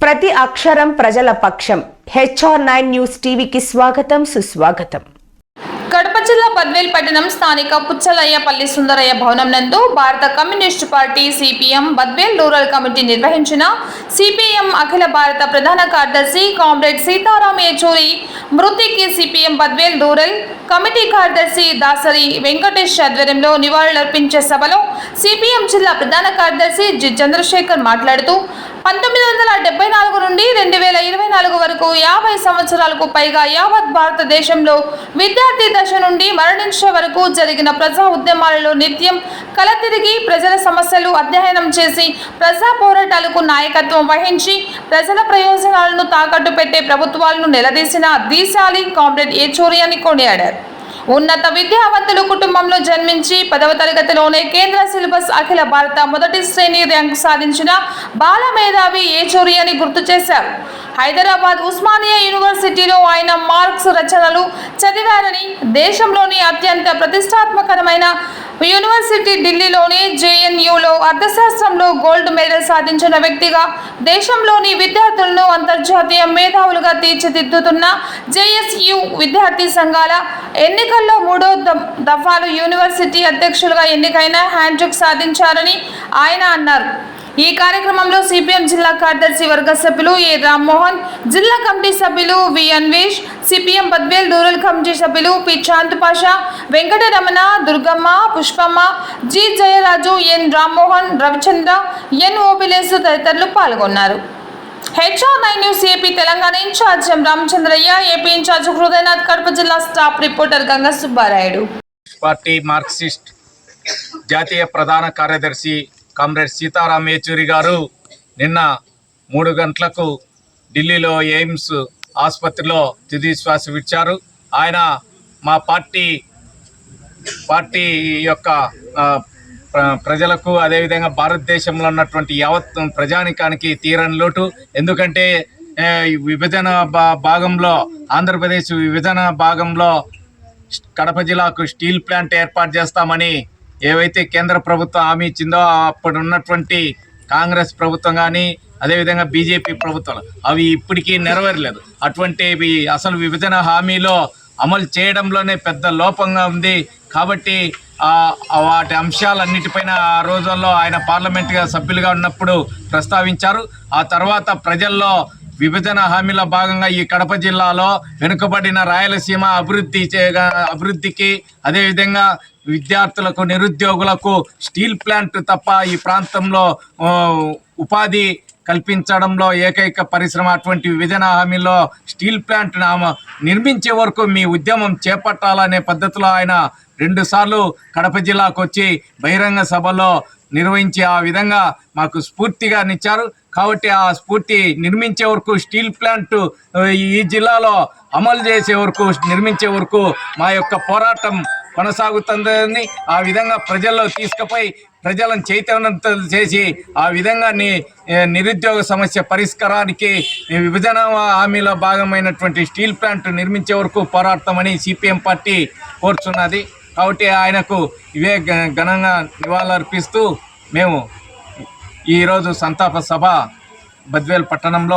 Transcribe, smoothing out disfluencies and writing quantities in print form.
ప్రతి అక్షరం ప్రజల పక్షం. HR9 న్యూస్ టీవీకి స్వాగతం, సుస్వాగతం. కడప జిల్లా బద్వేల్ పట్టణం స్థానిక పుచ్చలయ్యపల్లి సుందరయ్య భవనం నందు భారత communist party CPM Badvel rural committee నిర్వహించిన సిపిఎం అఖిల భారత ప్రధాన కార్యదర్శి కామ్రేడ్ సీతారాం ఏచూరి మృతికి సిపిఎం బద్వేల్ రూరల్ కమిటీ కార్యదర్శి దాసరి వెంకటేష్ ఆధ్వర్యంలో నివాళులర్పించే సభలో సిపిఎం జిల్లా ప్రధాన కార్యదర్శి జి చంద్రశేఖర్ మాట్లాడుతూ 1974 నుండి 2024 వరకు 50 సంవత్సరాలకు పైగా యావత్ భారతదేశంలో విద్యార్థి దశ నుండి మరణించే వరకు జరిగిన ప్రజా ఉద్యమాలలో నిత్యం కలతిరిగి ప్రజల సమస్యలు అధ్యయనం చేసి ప్రజా పోరాటాలకు నాయకత్వం వహించి ప్రజల ప్రయోజనాలను తాకట్టు పెట్టే ప్రభుత్వాలను నిలదీసిన దీశాలి కామ్రేడ్ ఏచూరి అని కొనియాడారు. ఉన్నత విద్యావంతుల కుటుంబంలో జన్మించి 10వ తరగతిలోనే కేంద్ర సిలబస్ అఖిల భారత మొదటి శ్రేణి ర్యాంకు సాధించిన బాల మేధావి ఏచూరి అని గుర్తు చేశారు. హైదరాబాద్ ఉస్మానియా యూనివర్సిటీలో ఆయన మార్క్స్ రచనలు చదివారని, దేశంలోని అత్యంత ప్రతిష్టాత్మకమైన యూనివర్సిటీ ఢిల్లీలోని JNUలో అర్థశాస్త్రంలో గోల్డ్ మెడల్ సాధించిన వ్యక్తిగా, దేశంలోని విద్యార్థులను అంతర్జాతీయ మేధావులుగా తీర్చిదిద్దుతున్న JSU విద్యార్థి సంఘాల ఎన్నికల్లో 3వ దఫాలు యూనివర్సిటీ అధ్యక్షులుగా ఎన్నికైన హ్యాండ్రిక్ సాధించారని ఆయన అన్నారు. ఈ కార్యక్రమంలో సిపిఎం జిల్లా కార్యదర్శి వర్గ సభ్యులు ఏ రామ్మోహన్, జిల్లా కమిటీ సభ్యులు V Anvesh, CPM Badvel rural committee సభ్యులు P Chand Pasha, Venkataramana, Durgamma, Pushpamma, G Jayaraju, N Rammohan, Ravichandra, N Obilesu తదితరులు పాల్గొన్నారు. HR9 news AP Telangana in charge M Ramachandraiah, AP in charge Hridayanath, Kadapa జిల్లా staff reporter Ganga Subbarayudu. Party Marxist జాతీయ ప్రధాన కార్యదర్శి కామ్రేడ్ సీతారాం ఏచూరి గారు నిన్న 3 గంటలకు ఢిల్లీలో ఎయిమ్స్ ఆసుపత్రిలో తుది శ్వాస విడిచారు. ఆయన మా పార్టీ యొక్క ప్రజలకు, అదేవిధంగా భారతదేశంలో ఉన్నటువంటి యావత్ ప్రజానికానికి తీరని లోటు. ఎందుకంటే విభజన భాగంలో, ఆంధ్రప్రదేశ్ విభజన భాగంలో కడప జిల్లాకు స్టీల్ ప్లాంట్ ఏర్పాటు చేస్తామని ఏవైతే కేంద్ర ప్రభుత్వం హామీ ఇచ్చిందో, అప్పుడు ఉన్నటువంటి కాంగ్రెస్ ప్రభుత్వం కానీ అదేవిధంగా బీజేపీ ప్రభుత్వాలు అవి ఇప్పటికీ నెరవేరలేదు. అటువంటివి అసలు విభజన హామీలో అమలు చేయడంలోనే పెద్ద లోపంగా ఉంది. కాబట్టి వాటి అంశాలన్నిటిపైన ఆ రోజుల్లో ఆయన పార్లమెంటుగా సభ్యులుగా ఉన్నప్పుడు ప్రస్తావించారు. ఆ తర్వాత విభజన హామీలో భాగంగా ఈ కడప జిల్లాలో వెనుకబడిన రాయలసీమ అభివృద్ధికి, అదేవిధంగా విద్యార్థులకు, నిరుద్యోగులకు స్టీల్ ప్లాంట్ తప్ప ఈ ప్రాంతంలో ఉపాధి కల్పించడంలో ఏకైక పరిశ్రమ. అటువంటి విభజన హామీలో స్టీల్ ప్లాంట్ నిర్మించే వరకు మీ ఉద్యమం చేపట్టాలనే పద్ధతిలో ఆయన 2 సార్లు కడప జిల్లాకు వచ్చి బహిరంగ సభలో నిర్వహించి ఆ విధంగా మాకు స్ఫూర్తిగా నిచ్చారు. కాబట్టి ఆ స్ఫూర్తి నిర్మించే వరకు, స్టీల్ ప్లాంట్ ఈ జిల్లాలో అమలు చేసే వరకు, నిర్మించే వరకు మా యొక్క పోరాటం కొనసాగుతుందని ఆ విధంగా ప్రజల్లో తీసుకుపోయి ప్రజలను చైతన్యవంతులు చేసి ఆ విధంగా నిరుద్యోగ సమస్య పరిష్కారానికి విభజన హామీలో భాగమైనటువంటి స్టీల్ ప్లాంట్ నిర్మించే వరకు పోరాడతామని సిపిఎం పార్టీ కోరుచున్నది. కాబట్టి ఆయనకు ఇవే ఘనంగా నివాళులర్పిస్తూ మేము ఈరోజు సంతాప సభ బద్వేల్ పట్టణంలో